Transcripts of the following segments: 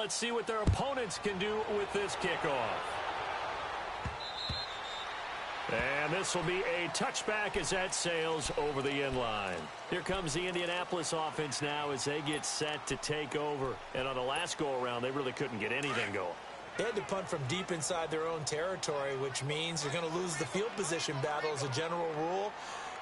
let's see what their opponents can do with this kickoff. And this will be a touchback as that sails over the end line. Here comes the Indianapolis offense now as they get set to take over. And on the last go-around, they really couldn't get anything going. They had to punt from deep inside their own territory, which means you're going to lose the field position battle as a general rule.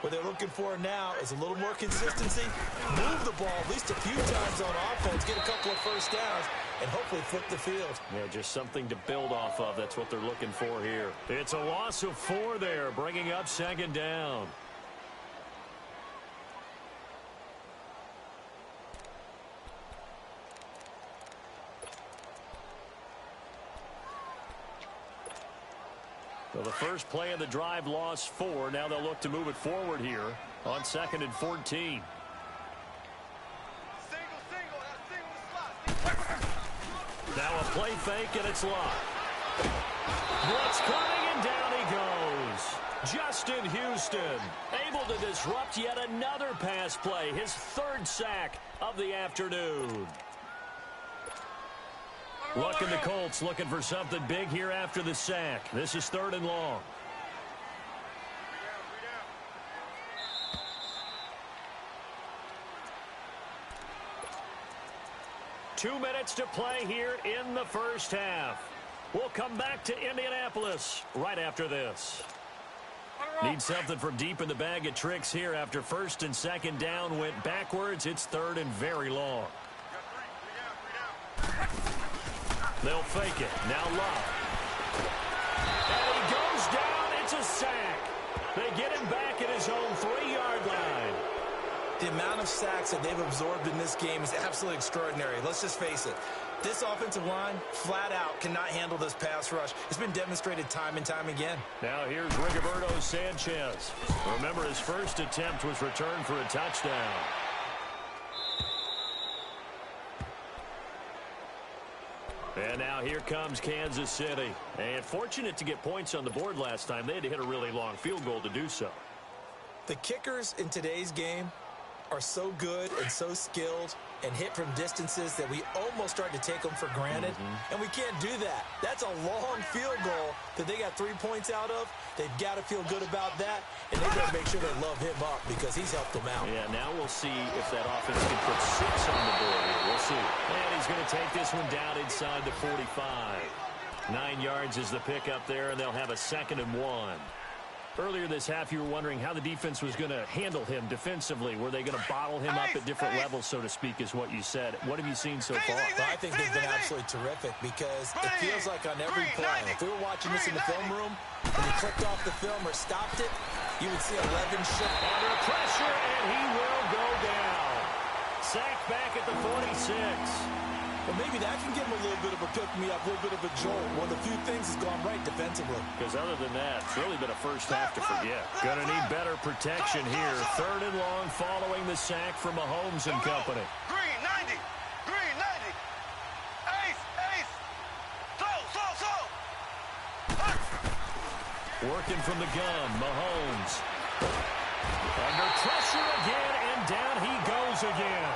What they're looking for now is a little more consistency, move the ball at least a few times on offense, get a couple of first downs, and hopefully flip the field. Yeah, just something to build off of. That's what they're looking for here. It's a loss of 4 there, bringing up second down. So the first play of the drive lost 4. Now they'll look to move it forward here on 2nd and 14. Now a play fake, and it's locked. Blitz coming, and down he goes. Justin Houston able to disrupt yet another pass play. His 3rd sack of the afternoon. Looking the Colts, looking for something big here after the sack. This is 3rd and long. 2 minutes to play here in the first half. We'll come back to Indianapolis right after this. Need something from deep in the bag of tricks here after 1st and 2nd down went backwards. It's 3rd and very long. They'll fake it. Now Love. And he goes down. It's a sack. They get him back at his own 3-yard line. The amount of sacks that they've absorbed in this game is absolutely extraordinary. Let's just face it. This offensive line, flat out, cannot handle this pass rush. It's been demonstrated time and time again. Now here's Rigoberto Sanchez. Remember, his first attempt was returned for a touchdown. And now here comes Kansas City. And fortunate to get points on the board last time. They had to hit a really long field goal to do so. The kickers in today's game are so good and so skilled and hit from distances that we almost start to take them for granted. And we can't do that. That's a long field goal that they got 3 points out of. They've got to feel good about that, and they got to make sure they love him up because he's helped them out. Yeah, now we'll see if that offense can put 6 on the board here. We'll see. And he's going to take this one down inside the 45. 9 yards is the pickup there, and they'll have a 2nd and 1. Earlier this half, you were wondering how the defense was going to handle him defensively. Were they going to bottle him up at different levels, so to speak, is what you said. What have you seen so far? Well, I think they've been absolutely terrific because it feels like on every play, if we were watching this in the film room, and you clicked off the film or stopped it, you would see 11 shots. Under pressure, and he will go down. Sacked back at the 46. Well, maybe that can give him a little bit of a pick-me-up, a little bit of a jolt. One of the few things has gone right defensively. Because other than that, it's really been a first half to forget. Going to need better protection here. 3rd and long following the sack from Mahomes and company. Green, 90. Green, 90. Ace, ace. Slow. Working from the gun, Mahomes. Under pressure again, and down he goes again.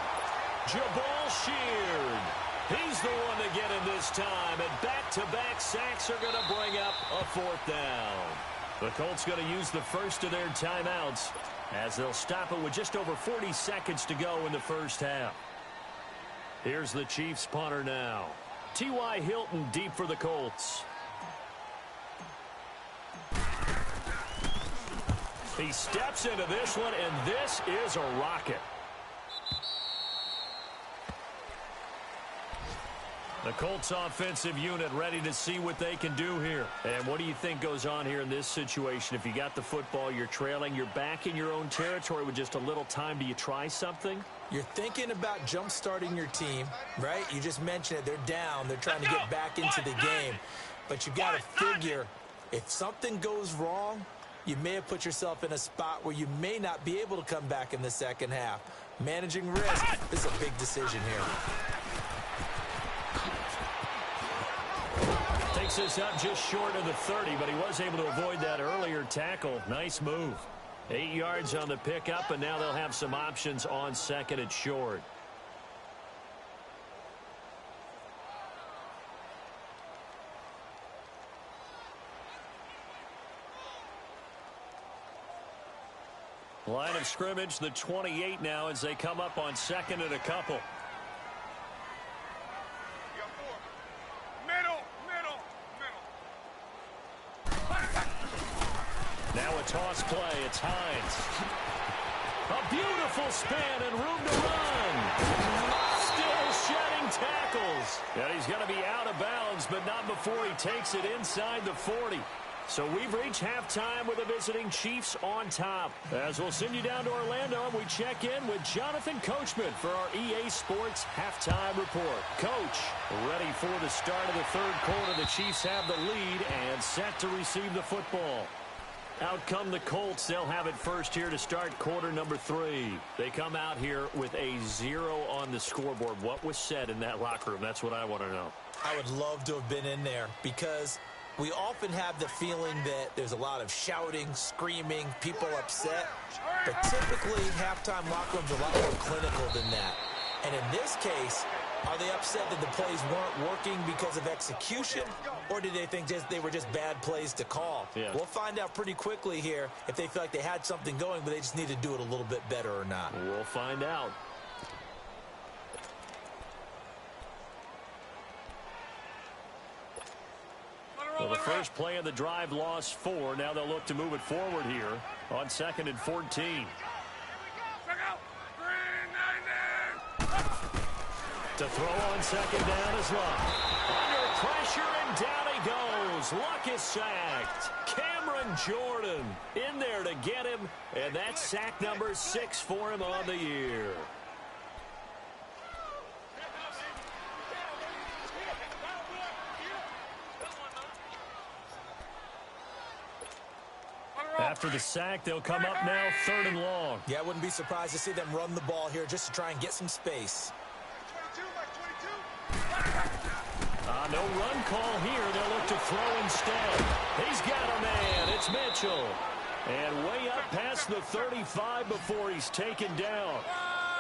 Jabal Sheard. He's the one to get him this time, and back-to-back sacks are going to bring up a 4th down. The Colts going to use the first of their timeouts as they'll stop it with just over 40 seconds to go in the first half. Here's the Chiefs punter now. T.Y. Hilton deep for the Colts. He steps into this one, and this is a rocket. The Colts offensive unit ready to see what they can do here. And what do you think goes on here in this situation? If you got the football, you're trailing, you're back in your own territory with just a little time. Do you try something? You're thinking about jump-starting your team, right? You just mentioned it. They're down. They're trying to get back into the game. But you got to figure if something goes wrong, you may have put yourself in a spot where you may not be able to come back in the second half. Managing risk, this is a big decision here. Takes this up just short of the 30, but he was able to avoid that earlier tackle. Nice move. 8 yards on the pickup, and now they'll have some options on 2nd and short. Line of scrimmage, the 28 now as they come up on second and a couple. Now a toss play. It's Hines. A beautiful spin and room to run. Still shedding tackles. And he's going to be out of bounds, but not before he takes it inside the 40. So we've reached halftime with the visiting Chiefs on top. As we'll send you down to Orlando, and we check in with Jonathan Coachman for our EA Sports Halftime Report. Coach, ready for the start of the third quarter. The Chiefs have the lead and set to receive the football. Out come the Colts. They'll have it first here to start quarter number 3. They come out here with a 0 on the scoreboard. What was said in that locker room? That's what I want to know. I would love to have been in there because we often have the feeling that there's a lot of shouting, screaming, people upset. But typically, halftime locker rooms are a lot more clinical than that. And in this case, are they upset that the plays weren't working because of execution, or did they think they were just bad plays to call? Yeah. We'll find out pretty quickly here if they feel like they had something going, but they just need to do it a little bit better or not. We'll find out. Well, the first play of the drive lost 4. Now they'll look to move it forward here on second and 14. To throw on second down is Luck. Under pressure, and down he goes. Luck is sacked. Cameron Jordan in there to get him, and that's sack number 6 for him on the year. After the sack, they'll come up now 3rd and long. Yeah, I wouldn't be surprised to see them run the ball here just to try and get some space. No run call here. They'll look to throw instead. He's got a man. It's Mitchell. And way up past the 35 before he's taken down.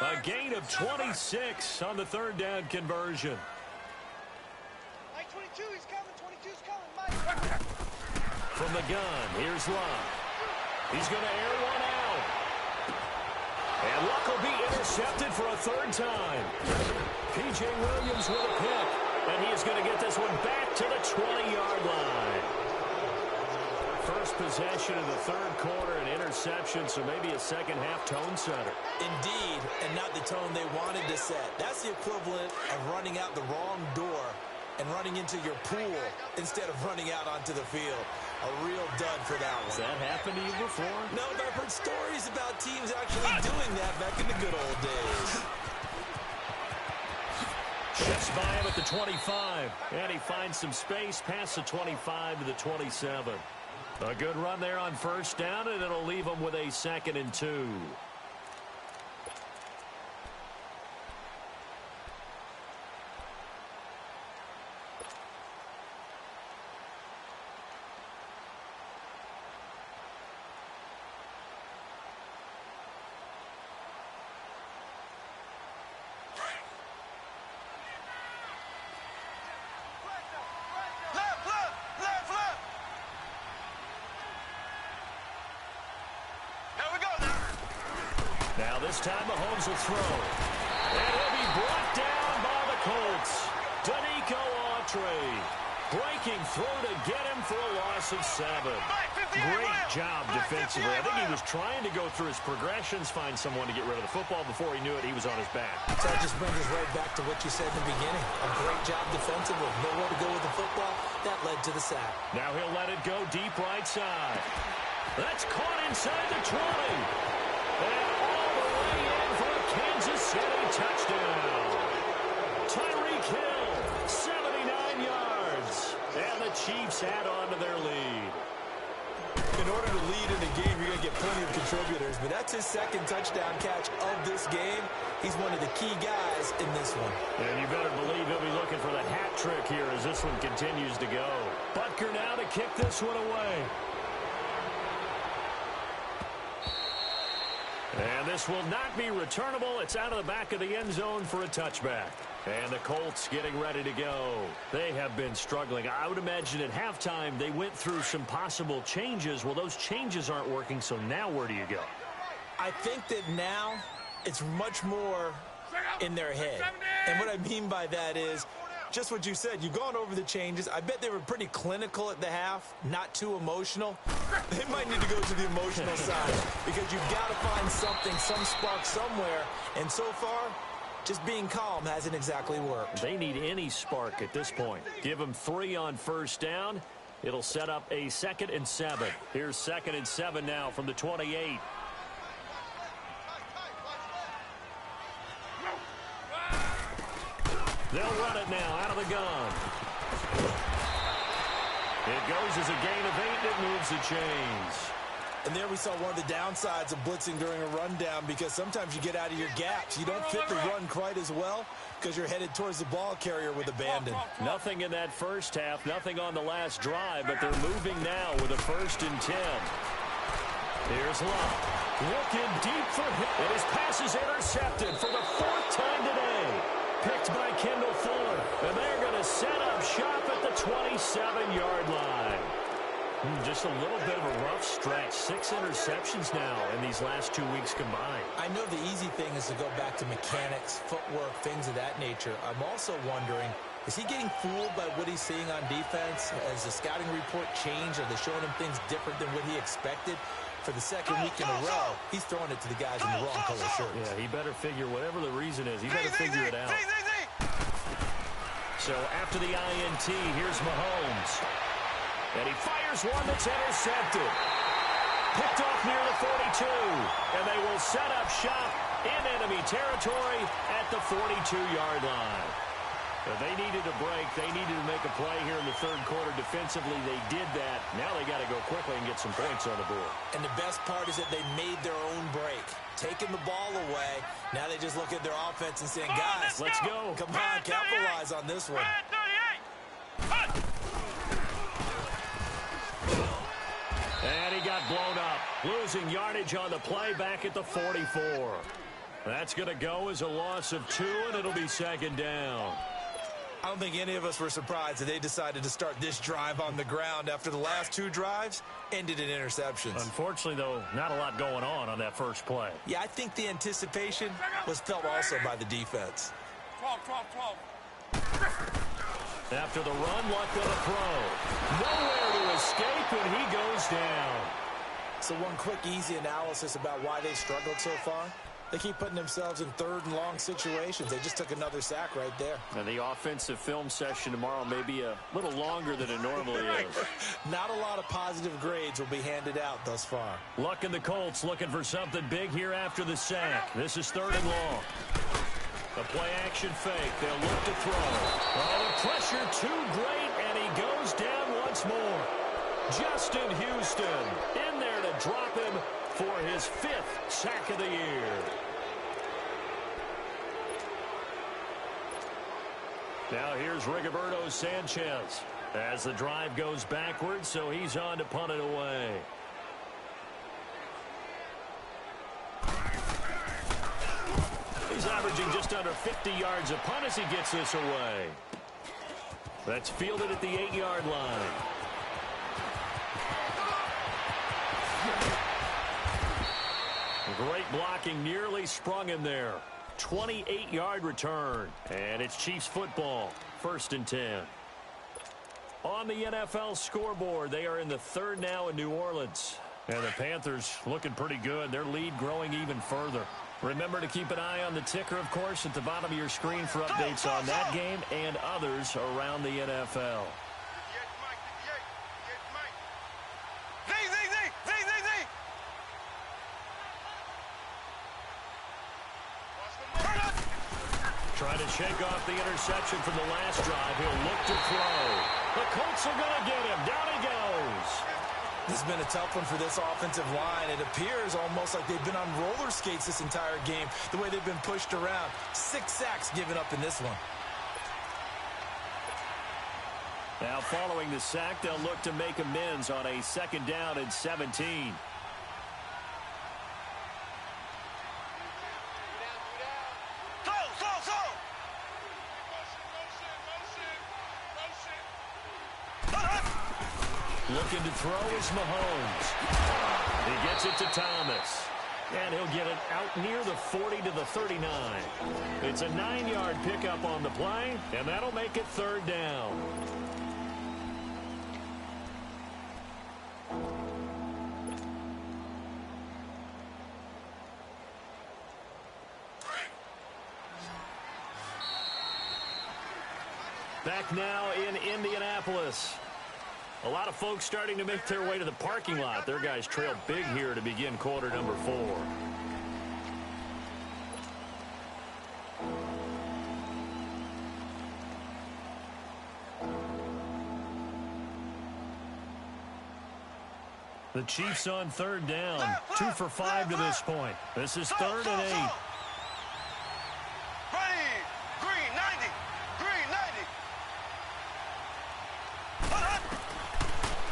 A gain of 26 on the 3rd down conversion. Mike 22, he's coming. 22's coming, Mike. From the gun, here's Luck. He's going to air one out. And Luck will be intercepted for a 3rd time. P.J. Williams with a pick. And he is going to get this one back to the 20-yard line. First possession of the 3rd quarter, an interception, so maybe a second-half tone setter. Indeed, and not the tone they wanted to set. That's the equivalent of running out the wrong door and running into your pool instead of running out onto the field. A real dud for that one. Has that happened to you before? No, but I've heard stories about teams actually doing that back in the good old days. Shifts by him at the 25, and he finds some space past the 25 to the 27. A good run there on 1st down, and it'll leave him with a 2nd and 2. Now this time Mahomes will throw. And he'll be brought down by the Colts. Danico Autry breaking through to get him for a loss of 7. Great job defensively. I think he was trying to go through his progressions, find someone to get rid of the football. Before he knew it, he was on his back. So that just brings us right back to what you said in the beginning. A great job defensively. Nowhere to go with the football. That led to the sack. Now he'll let it go deep right side. That's caught inside the 20. And all the way in for a Kansas City touchdown. Tyreek Hill, 79 yards. And the Chiefs add on to their lead. In order to lead in a game, you're going to get plenty of contributors, but that's his 2nd touchdown catch of this game. He's one of the key guys in this one. And you better believe he'll be looking for the hat trick here as this one continues to go. Butker now to kick this one away. And this will not be returnable. It's out of the back of the end zone for a touchback. And the Colts getting ready to go. They have been struggling. I would imagine at halftime they went through some possible changes. Well, those changes aren't working, so now where do you go? I think that now it's much more in their head. And what I mean by that is just what you said. You've gone over the changes. I bet they were pretty clinical at the half, not too emotional. They might need to go to the emotional side because you've got to find something, some spark somewhere. And so far, just being calm hasn't exactly worked. They need any spark at this point. Give them 3 on first down. It'll set up a 2nd and 7. Here's 2nd and 7 now from the 28. They'll run it now out of the gun. It goes as a gain of 8, and it moves the chains. And there we saw one of the downsides of blitzing during a rundown because sometimes you get out of your gaps. You don't fit the run quite as well because you're headed towards the ball carrier with abandon. Nothing in that first half, nothing on the last drive, but they're moving now with a 1st and 10. Here's Love. Looking deep for him. And his pass is intercepted for the 4th time today. Picked by Kendall Fuller. And they're going to set up shop at the 27-yard line. Just a little bit of a rough stretch. 6 interceptions now in these last 2 weeks combined. I know the easy thing is to go back to mechanics, footwork, things of that nature. I'm also wondering, is he getting fooled by what he's seeing on defense? Has the scouting report changed? Are they showing him things different than what he expected? For the 2nd week in a row, he's throwing it to the guys in the wrong color shirts. Yeah, he better figure whatever the reason is. He better figure it out. So after the INT, here's Mahomes. And he fires one that's intercepted. Picked off near the 42. And they will set up shop in enemy territory at the 42-yard line. They needed a break. They needed to make a play here in the 3rd quarter. Defensively, they did that. Now they got to go quickly and get some points on the board. And the best part is that they made their own break. Taking the ball away. Now they just look at their offense and saying, guys, let's go. Come on, capitalize on this one. And he got blown up. Losing yardage on the play back at the 44. That's going to go as a loss of 2, and it'll be 2nd down. I don't think any of us were surprised that they decided to start this drive on the ground after the last 2 drives ended in interceptions. Unfortunately, though, not a lot going on that first play. Yeah, I think the anticipation was felt also by the defense. 12. After the run, luck on a throw. Nowhere to escape, and he goes down. So one quick, easy analysis about why they struggled so far. They keep putting themselves in 3rd and long situations. They just took another sack right there. And the offensive film session tomorrow may be a little longer than it normally is. Not a lot of positive grades will be handed out thus far. Luck and the Colts looking for something big here after the sack. This is 3rd and long. The play action fake. They'll look to throw. Oh, the pressure too great, and he goes down once more. Justin Houston in there to drop him for his 5th sack of the year. Now here's Rigoberto Sanchez as the drive goes backwards, so he's on to punt it away. He's averaging just under 50 yards a punt as he gets this away. That's fielded at the 8-yard line. Great blocking, nearly sprung him there. 28-yard return. And it's Chiefs football. 1st and 10. On the NFL scoreboard, they are in the 3rd now in New Orleans. And the Panthers looking pretty good. Their lead growing even further. Remember to keep an eye on the ticker, of course, at the bottom of your screen for updates on that game and others around the NFL. Trying to shake off the interception from the last drive. He'll look to throw. The Colts are going to get him. Down he goes. This has been a tough one for this offensive line. It appears almost like they've been on roller skates this entire game, the way they've been pushed around. 6 sacks given up in this one. Now following the sack, they'll look to make amends on a 2nd down and 17. Looking to throw is Mahomes. He gets it to Thomas. And he'll get it out near the 40 to the 39. It's a 9-yard pickup on the play, and that'll make it third down. Back now in Indianapolis. A lot of folks starting to make their way to the parking lot. Their guys trail big here to begin quarter number 4. The Chiefs on third down. 2 for 5 to this point. This is 3rd and 8.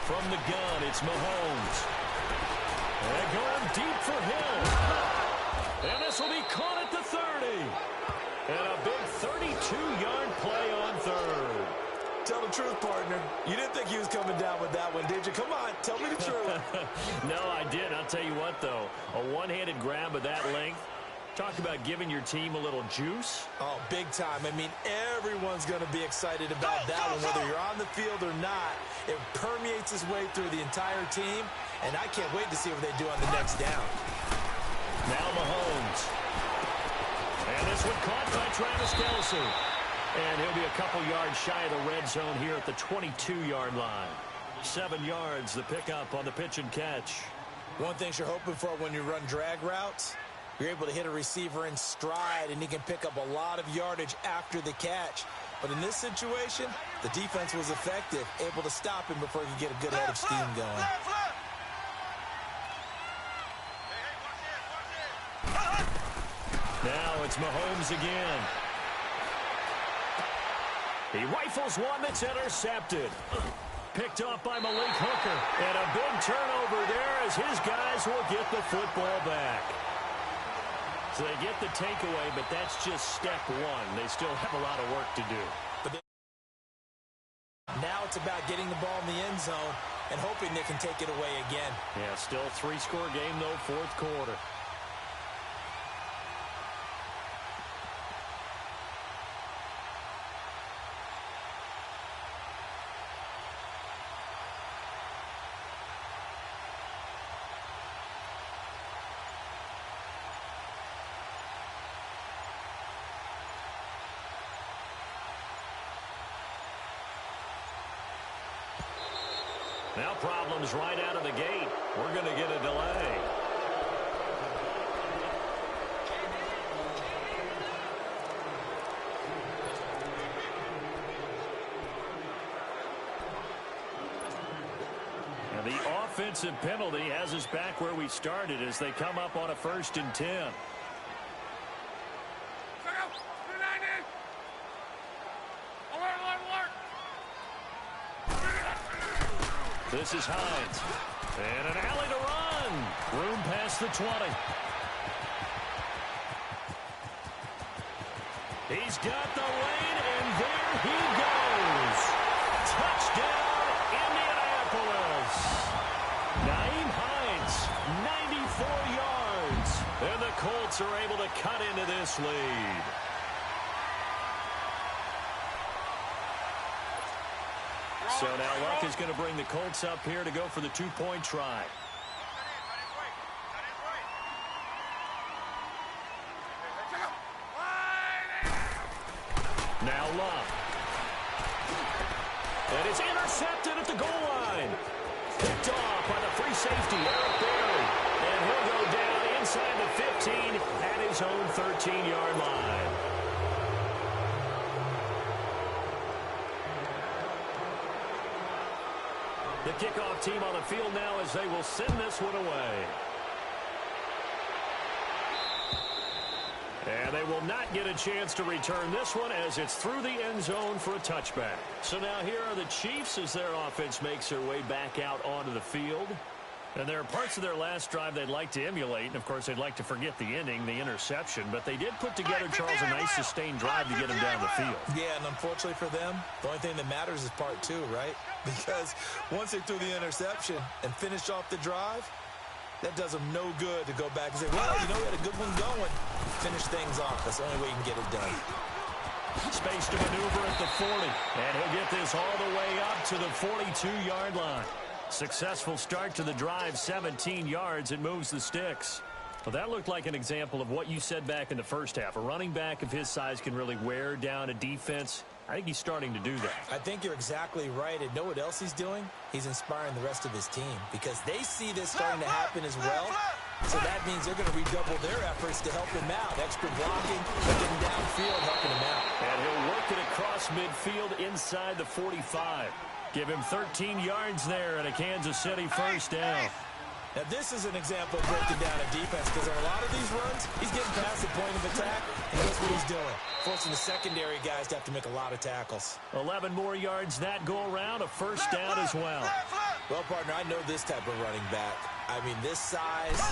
From the gun, it's Mahomes. And going deep for Hill. And this will be caught at the 30. And a big 32-yard play on third. Tell the truth, partner. You didn't think he was coming down with that one, did you? Come on, tell me the truth. No, I did. I'll tell you what, though. A one-handed grab of that length. Talk about giving your team a little juice. Oh, big time. I mean, everyone's going to be excited about that one, whether you're on the field or not. It permeates its way through the entire team, and I can't wait to see what they do on the next down. Now Mahomes. And this one caught by Travis Kelce. And he'll be a couple yards shy of the red zone here at the 22-yard line. 7 yards, the pickup on the pitch and catch. One thing you're hoping for when you run drag routes, you're able to hit a receiver in stride, and he can pick up a lot of yardage after the catch. But in this situation, the defense was effective, able to stop him before he could get a good head of steam going. Now it's Mahomes again. He rifles one that's intercepted. Picked off by Malik Hooker. And a big turnover there as his guys will get the football back. So they get the takeaway, but that's just step one. They still have a lot of work to do. Now it's about getting the ball in the end zone and hoping they can take it away again. Yeah, still 3-score game, though, 4th quarter. Now problems right out of the gate. We're going to get a delay. And the offensive penalty has us back where we started as they come up on a 1st and 10. This is Hines. And an alley to run. Room past the 20. He's got the lane, and there he goes. Touchdown, Indianapolis. Nyheim Hines, 94 yards. And the Colts are able to cut into this lead. So now Luck is going to bring the Colts up here to go for the 2-point try. Now Luck. And it's intercepted at the goal line. Picked off by the free safety, Eric Berry. And he'll go down inside the 15 at his own 13-yard line. The kickoff team on the field now as they will send this one away. And they will not get a chance to return this one as it's through the end zone for a touchback. So now here are the Chiefs as their offense makes their way back out onto the field. And there are parts of their last drive they'd like to emulate. And, of course, they'd like to forget the ending, the interception. But they did put together, Charles, a nice sustained drive to get them down the field. Yeah, and unfortunately for them, the only thing that matters is part 2, right? Because once they threw the interception and finished off the drive, That does him no good to go back and say, well, you know, we had a good one going. Finish things off. That's the only way you can get it done. Space to maneuver at the 40. And he'll get this all the way up to the 42-yard line. Successful start to the drive, 17 yards, and moves the sticks. Well, that looked like an example of what you said back in the first half. A running back of his size can really wear down a defense. I think he's starting to do that. I think you're exactly right. And know what else he's doing? He's inspiring the rest of his team because they see this starting to happen as well. So that means they're going to redouble their efforts to help him out. Extra blocking, getting downfield, helping him out. And he'll work it across midfield inside the 45. Give him 13 yards there and a Kansas City first down. Now, this is an example of breaking down a defense because on a lot of these runs, he's getting past the point of attack, and guess what he's doing? Forcing the secondary guys to have to make a lot of tackles. 11 more yards that go around, a first down as well. Well, partner, I know this type of running back. I mean, this size,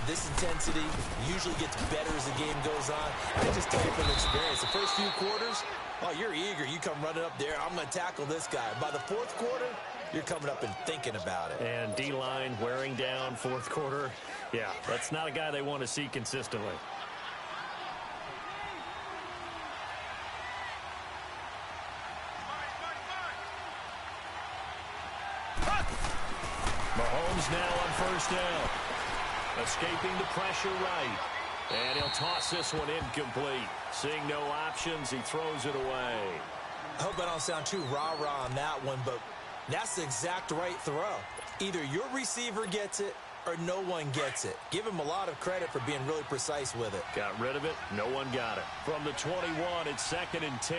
this intensity usually gets better as the game goes on. I just tell you from experience, the first few quarters, oh, you're eager. You come running up there, I'm going to tackle this guy. By the fourth quarter, you're coming up and thinking about it. And D-line wearing down fourth quarter. Yeah, that's not a guy they want to see consistently. Mahomes now on first down. Escaping the pressure right. And he'll toss this one incomplete. Seeing no options, he throws it away. I hope I don't sound too rah-rah on that one, but that's the exact right throw. Either your receiver gets it or no one gets it. Give him a lot of credit for being really precise with it. Got rid of it. No one got it. From the 21, it's 2nd and 10.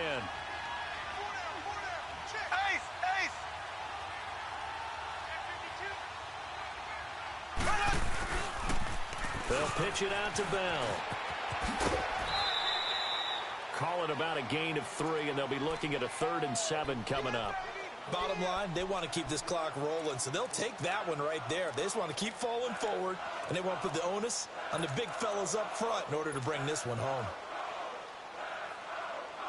They'll pitch it out to Bell. Call it about a gain of 3, and they'll be looking at a 3rd and 7 coming up. Bottom line, they want to keep this clock rolling, so they'll take that one right there. They just want to keep falling forward, and they want to put the onus on the big fellas up front in order to bring this one home.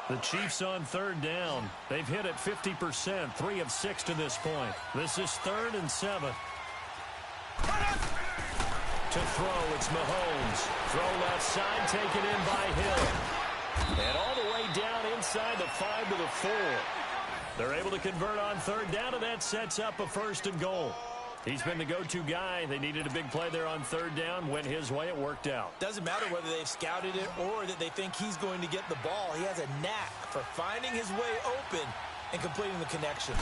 The Chiefs on 3rd down. They've hit it 50%, 3 of 6 to this point. This is 3rd and 7. To throw, it's Mahomes. Throw left side, taken in by Hill. And all the way down inside the 5 to the 4. They're able to convert on 3rd down, and that sets up a 1st and goal. He's been the go-to guy. They needed a big play there on 3rd down. Went his way. It worked out. Doesn't matter whether they've scouted it or that they think he's going to get the ball. He has a knack for finding his way open and completing the connection.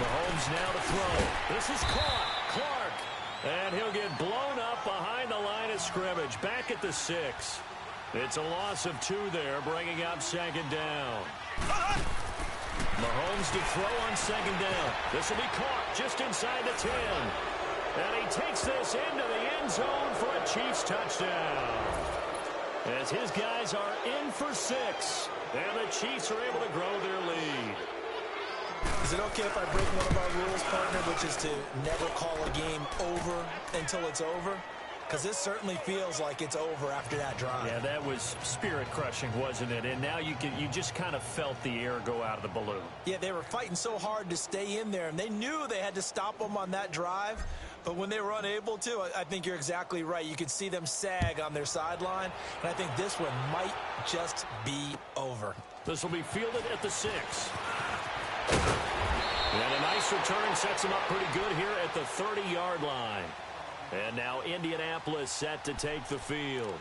Mahomes now to throw. This is caught. Clark. And he'll get blown up behind the line of scrimmage. Back at the 6. It's a loss of 2 there, bringing up 2nd down. Mahomes to throw on 2nd down. This will be caught just inside the 10. And he takes this into the end zone for a Chiefs touchdown. As his guys are in for 6. And the Chiefs are able to grow their lead. Is it okay if I break one of our rules, partner, which is to never call a game over until it's over? Because this certainly feels like it's over after that drive. Yeah, that was spirit-crushing, wasn't it? And now you just kind of felt the air go out of the balloon. Yeah, they were fighting so hard to stay in there, and they knew they had to stop them on that drive. But when they were unable to, I think you're exactly right. You could see them sag on their sideline, and I think this one might just be over. This will be fielded at the 6. And a nice return sets him up pretty good here at the 30-yard line. And now Indianapolis set to take the field.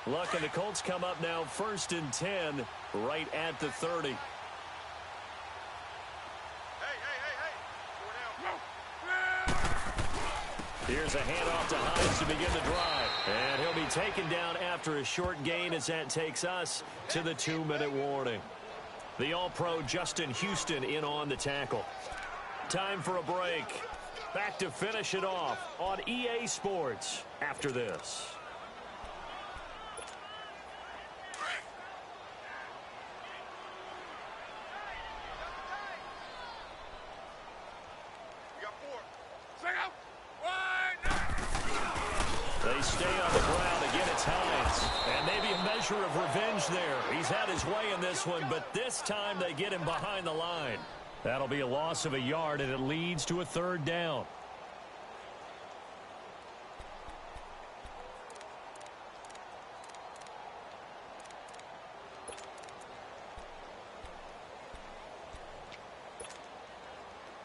Luck and the Colts come up now 1st and 10 right at the 30. Here's a handoff to Hines to begin the drive. And he'll be taken down after a short gain as that takes us to the 2-minute warning. The All-Pro Justin Houston in on the tackle. Time for a break. Back to finish it off on EA Sports after this. They stay on the ground. Again, it's Hines. And maybe a measure of revenge there. He's had his way in this one, but this time they get him behind the line. That'll be a loss of a yard, and it leads to a third down.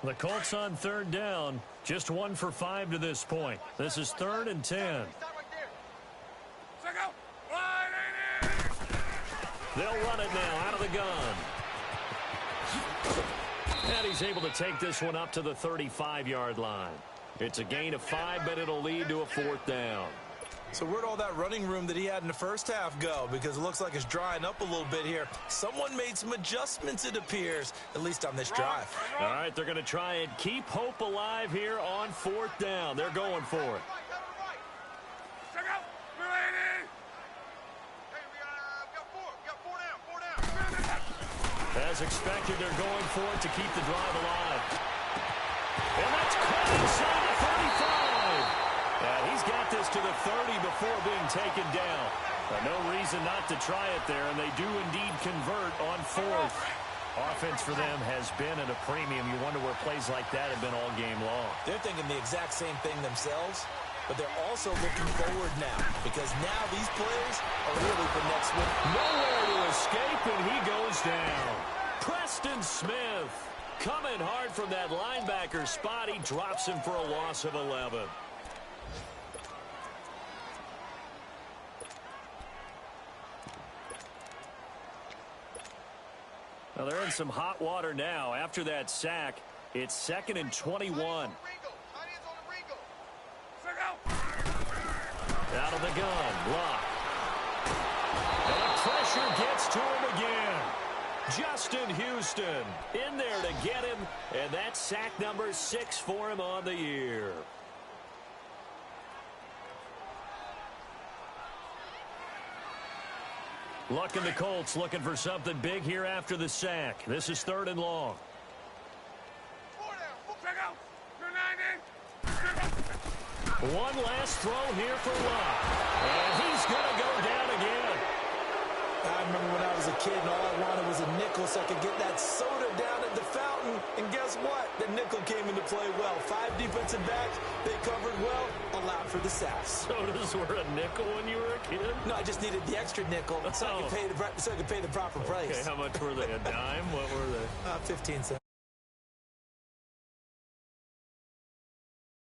The Colts on third down, just 1 for 5 to this point. This is 3rd and 10. They'll run it now out of the gun. And he's able to take this one up to the 35-yard line. It's a gain of 5, but it'll lead to a 4th down. So where'd all that running room that he had in the first half go? Because it looks like it's drying up a little bit here. Someone made some adjustments, it appears, at least on this drive. All right, they're going to try and keep hope alive here on 4th down. They're going for it. As expected, they're going for it to keep the drive alive. And that's caught inside the 35. And he's got this to the 30 before being taken down. No reason not to try it there, and they do indeed convert on 4th. Offense for them has been at a premium. You wonder where plays like that have been all game long. They're thinking the exact same thing themselves, but they're also looking forward now, because now these plays are really for next week. Nowhere to escape, and he goes down. Preston Smith coming hard from that linebacker spot. He drops him for a loss of 11. Well, they're in some hot water now. After that sack, it's 2nd and 21. Out of the gun, Lock. And the pressure gets to him again. Justin Houston in there to get him, and that's sack number 6 for him on the year. Looking the Colts looking for something big here after the sack. This is 3rd and long. One last throw here for Locke. And he's going to go down again. I remember when I was a kid and all I wanted was a nickel so I could get that soda down at the fountain. And guess what? The nickel came into play well. 5 defensive backs, they covered well, allowed for the sacks. Sodas were a nickel when you were a kid? No, I just needed the extra nickel so I could pay the proper price. Okay, how much were they? A dime? What were they? 15 cents.